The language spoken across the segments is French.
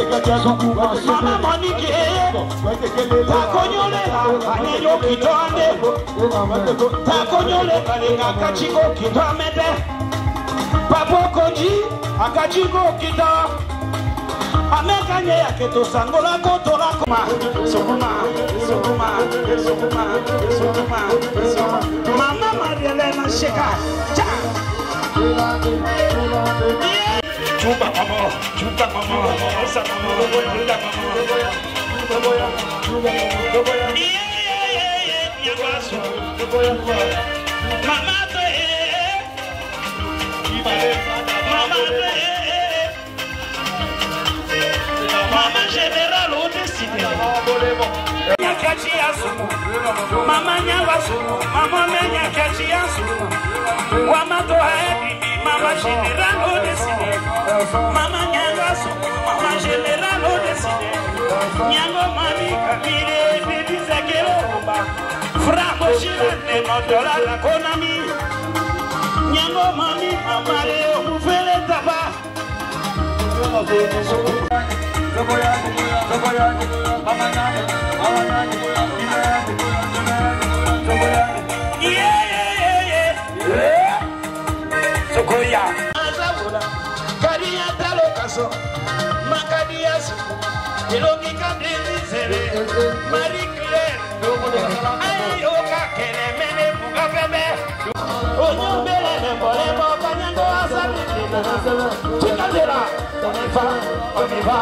Mama Monique, Takonyolela, Anyo Kitande, Takonyole, Kachiko Kitamete, Papo Koji, Akachiko Kita, Amekanye Yaketo Sangola Kotora Kuma, Sokuma, Mama Marielena Sheka, Chupa mama, osa mama, Mama général au décidé. Mama Nyavasu, Mama Nyakachiasu, Wamato Happy, Mama général au décidé. Mama Nyavasu, Mama général au décidé. Nyango Mami Kamire, Bibi Zakero, Framo Chirane, Motola la Konami. Nyango Mami, Amareo, Mufele Taba. Sokoya Karia Talokaso Makadia Ilogika Dizere Marie Claire Ayoka Kenemene Mugabebe Onyobele Nembolemo Kanyango Asali Chikazera On y va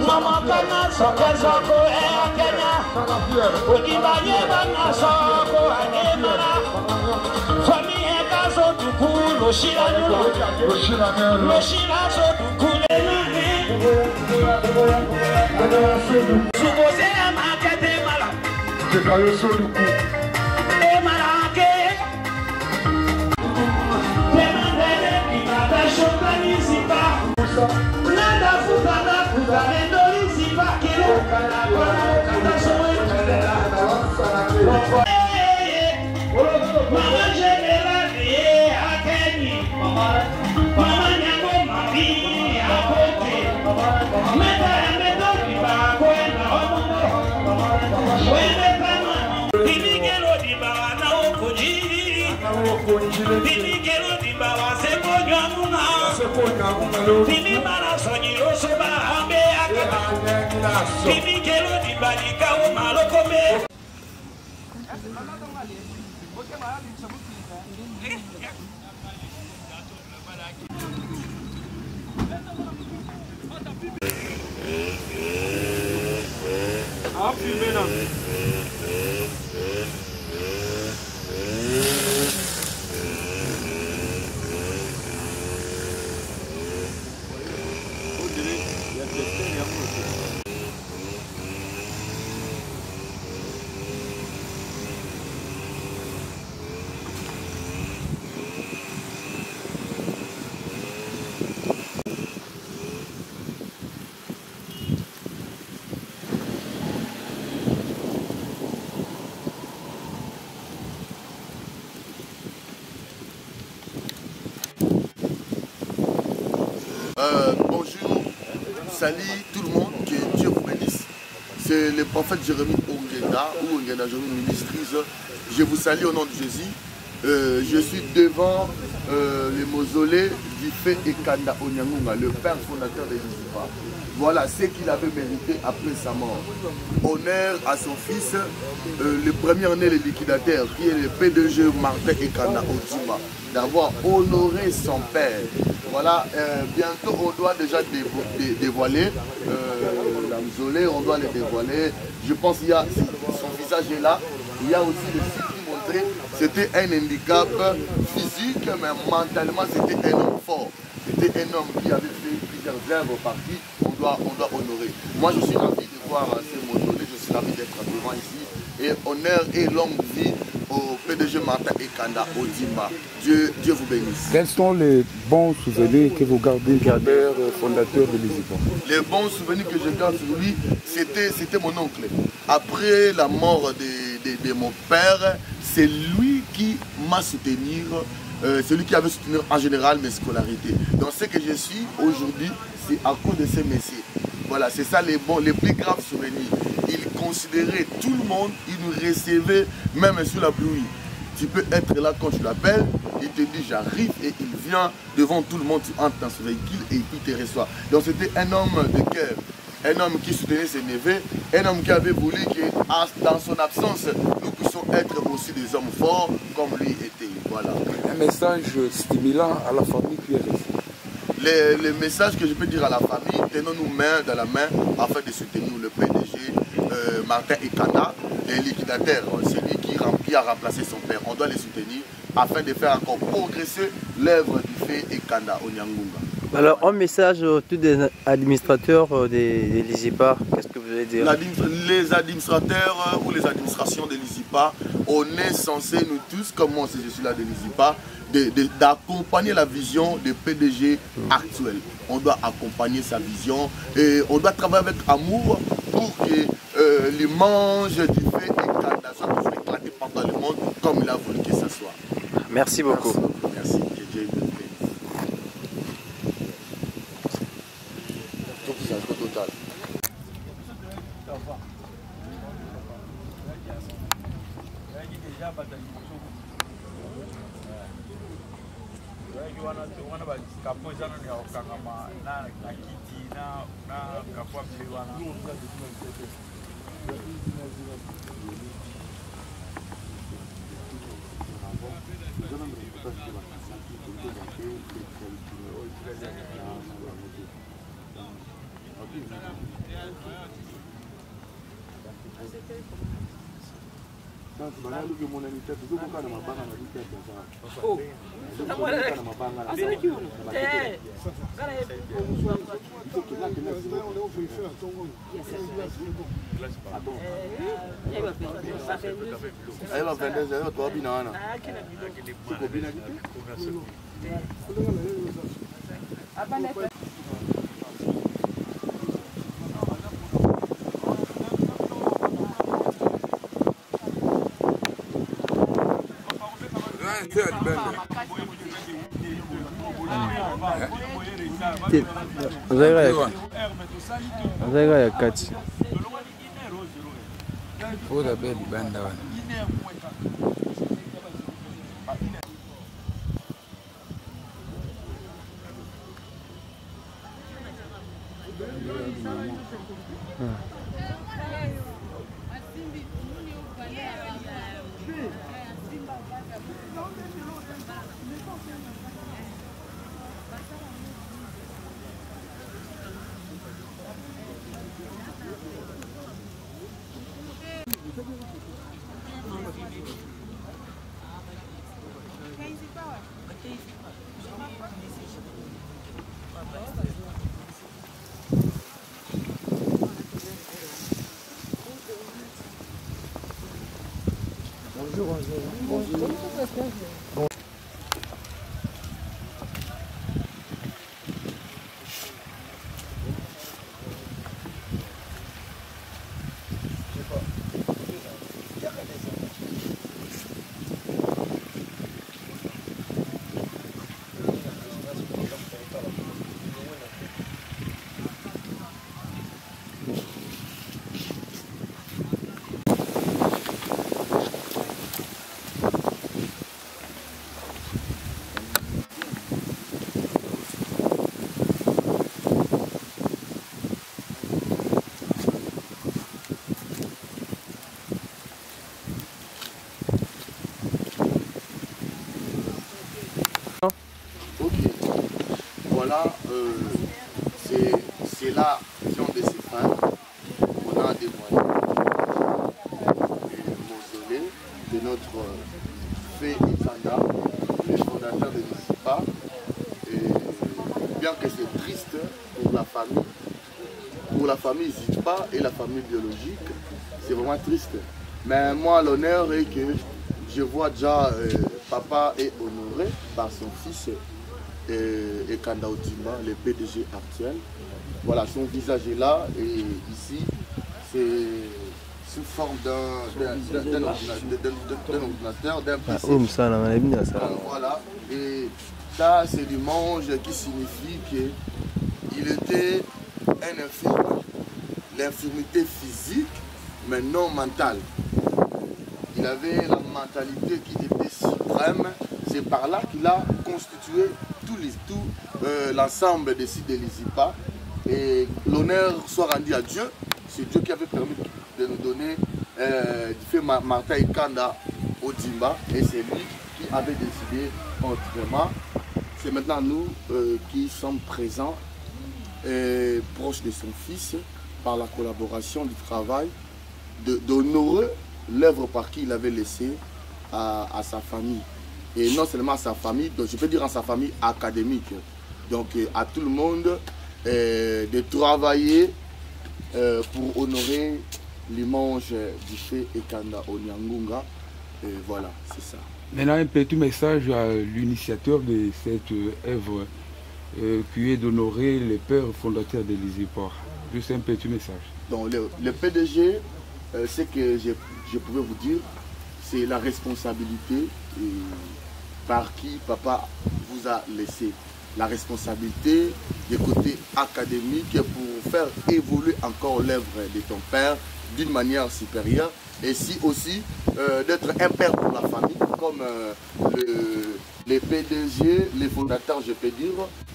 Mama kana soke soko Kenya Ukibaye bana soko Anemara Fami eka so tuku Loshira nulo Loshira so tuku Supose makete mala Tekayo so tuku Emarake Temandele Kibata shokanisipa Nanda futana Mendolisipa Kilo Kana Kata soe Kadela Mama General Akeni Mama Nyango Mami Akote Meta Medo Kiba Kwena Omondo Wende Kama Bibigelo Dibawa na Okojiri Bibigelo Dibawa Seko Nyamuna Bibi Mara Sonyi Osoba Hambe Akaba Bibigelo Dibalika O Malokome Bonjour, salut tout le monde, que Dieu vous bénisse. C'est le prophète Jérémie Ongenda ou Ongenda Jérémie Ministries. Je vous salue au nom de Jésus. Je suis devant le mausolée du fait Ekanda Onyangunga, le père fondateur de l'Isipa. Voilà ce qu'il avait mérité après sa mort. Honneur à son fils, le premier né, le liquidateur, qui est le PDG Martin Ekanda Otima, d'avoir honoré son père. Voilà, bientôt on doit déjà dévoiler la mausolée, on doit le dévoiler. Je pense qu'il y a, son visage est là, il y a aussi le site qui montrait, c'était un handicap physique, mais mentalement c'était un homme fort. C'était un homme qui avait fait plusieurs œuvres parties, on doit honorer. Moi je suis ravi de voir ces mausolées, je suis ravi d'être devant ici. Et honneur et longue vie au PDG Martin Ekanda Odima. Dieu vous bénisse. Quels sont les bons souvenirs que vous gardez du père fondateur de l'Isipa? Les bons souvenirs que je garde sur lui, c'était mon oncle. après la mort de mon père, c'est lui qui m'a soutenu, c'est lui qui avait soutenu en général mes scolarités. Donc ce que je suis aujourd'hui, c'est à cause de ces messieurs. Voilà, c'est ça les plus graves souvenirs. Ils considéraient tout le monde, ils nous recevaient même sous la pluie. Tu peux être là quand tu l'appelles, il te dit j'arrive et il vient devant tout le monde, tu entres dans ce véhicule et puis il te reçoit. Donc c'était un homme de cœur, un homme qui soutenait ses neveux, un homme qui avait voulu que dans son absence, nous puissions être aussi des hommes forts comme lui était. Voilà. Un message stimulant à la famille qui est restée. Le message que je peux dire à la famille, tenons-nous main dans la main afin de soutenir le PDG Martin Ekanda, les liquidateurs, c'est lui qui a remplacé son père. On doit les soutenir afin de faire encore progresser l'œuvre du fait Ekanda au Nyangunga. Alors, un message à tous les administrateurs des Lizipa, qu'est-ce que vous allez dire? Les administrateurs ou les administrations de Lizipa, on est censé, nous tous, comme moi, si je suis là de Lizipa, d'accompagner la vision du PDG actuel. On doit accompagner sa vision et on doit travailler avec amour pour que l'image du fait Ekanda soit toujours éclatée partout dans le monde comme il a voulu que ça soit. Merci beaucoup. Merci. Que Dieu te bénisse. C'est un peu total. Nzaiga ya kati. Oda beli banda wana. Voilà, c'est la vision de ces femmes. On a des moyens du mausolée de notre fait Ekanda, le fondateur de l'ICIPA. Bien que c'est triste pour la famille Zitpa et la famille biologique, c'est vraiment triste. Mais moi, l'honneur est que je vois déjà papa est honoré par son fils. Ekanda Otimba, le PDG actuel. Voilà, son visage est là et ici, sous forme d'un ordinateur, d'un PC. Voilà. Et ça, c'est du mange qui signifie qu'il était un infirme. L'infirmité physique, mais non mentale. Il avait la mentalité qui était suprême. C'est par là qu'il a constitué tout l'ensemble des sites de l'ISIPA. Et l'honneur soit rendu à Dieu. C'est Dieu qui avait permis de nous donner du fait Martin Ikanda au Dimba. Et c'est lui qui avait décidé autrement. C'est maintenant nous qui sommes présents, proches de son fils, par la collaboration du travail, d'honorer l'œuvre par qui il avait laissé à sa famille. Et non seulement à sa famille, donc je peux dire à sa famille académique. Donc à tout le monde de travailler pour honorer l'image du fait Ekanda Onyangunga. Voilà, c'est ça. Maintenant, un petit message à l'initiateur de cette œuvre qui est d'honorer les pères fondateurs de l'ISIPA. Juste un petit message. Donc le PDG, ce que je pouvais vous dire, c'est la responsabilité par qui papa vous a laissé. La responsabilité du côté académique pour faire évoluer encore l'œuvre de ton père d'une manière supérieure. Et si aussi d'être un père pour la famille, comme les PDG, les fondateurs, je peux dire,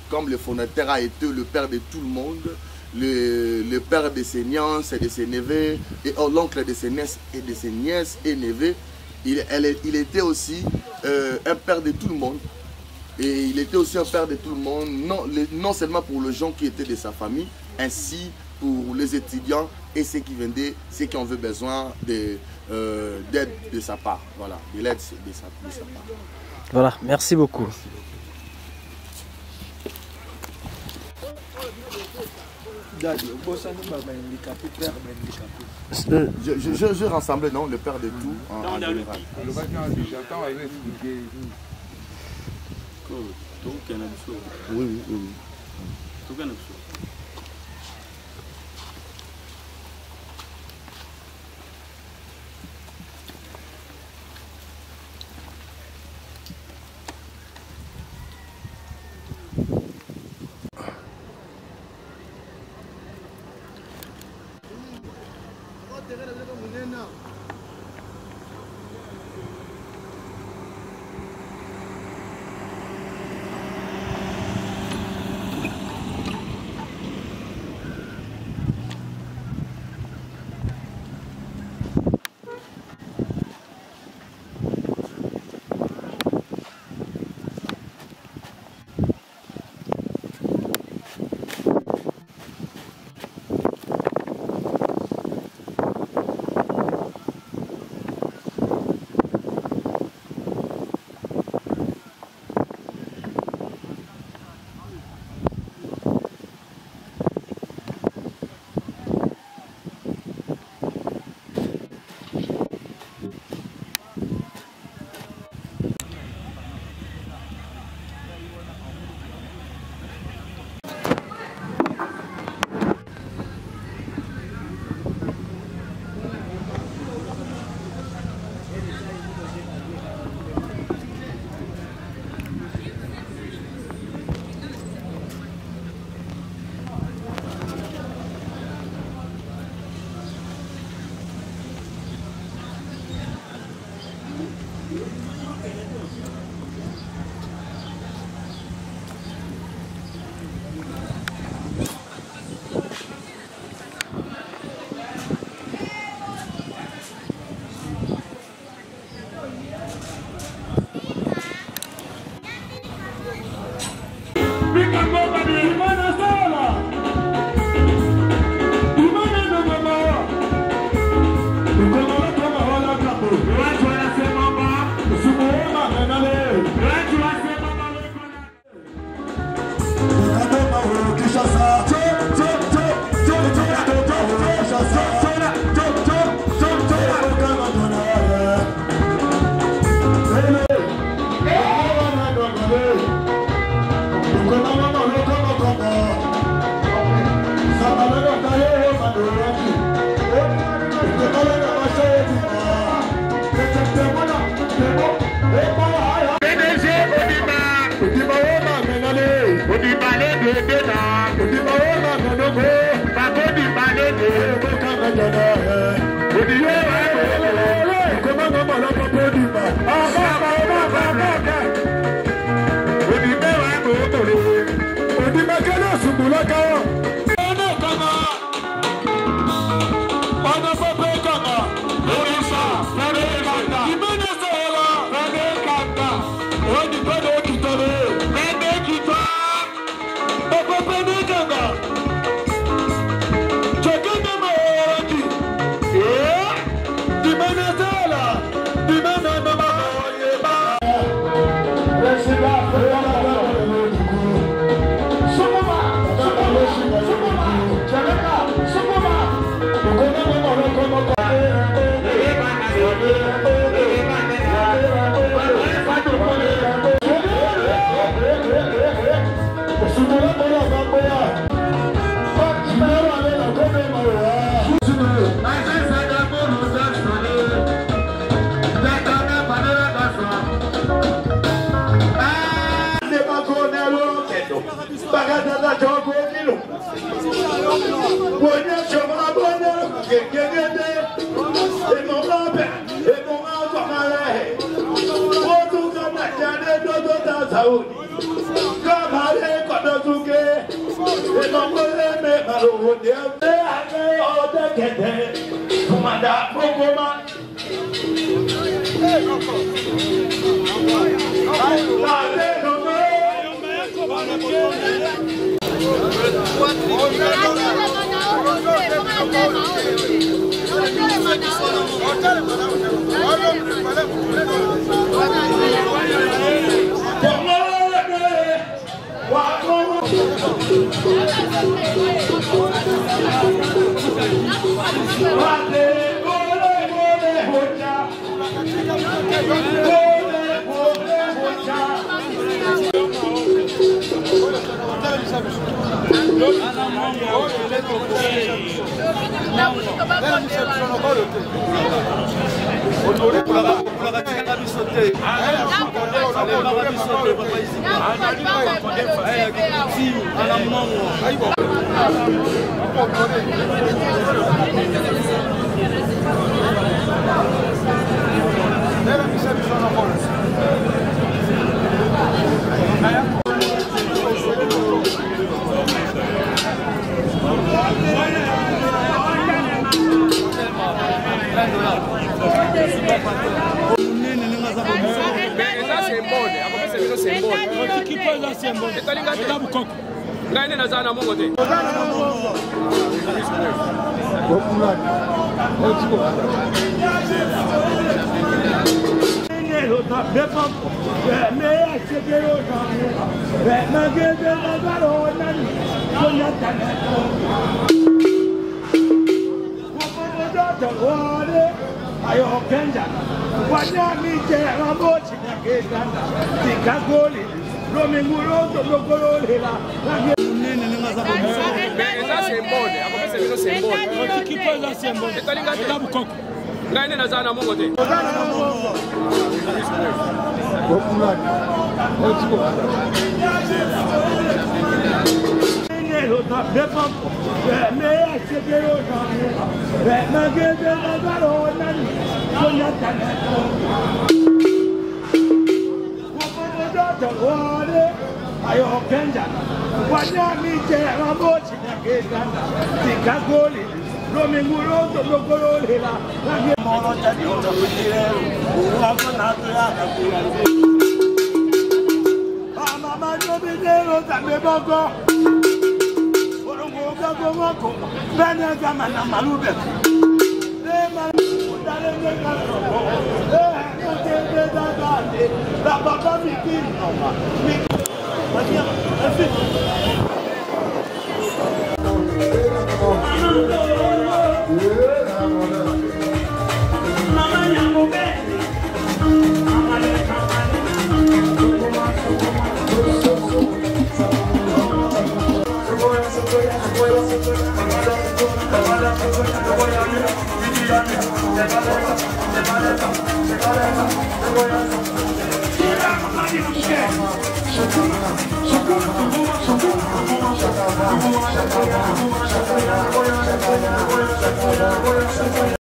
comme le fondateur a été le père de tout le monde, le père de ses nièces et de ses neveux, et l'oncle de ses nièces et neveux, il était aussi un père de tout le monde. Et il était aussi un père de tout le monde, non seulement pour les gens qui étaient de sa famille, ainsi pour les étudiants et ceux qui vendaient, ceux qui ont besoin d'aide de sa part. Voilà, de l'aide de sa part. Voilà, merci beaucoup. Je rassemblais non, le père de tout en général. Oui.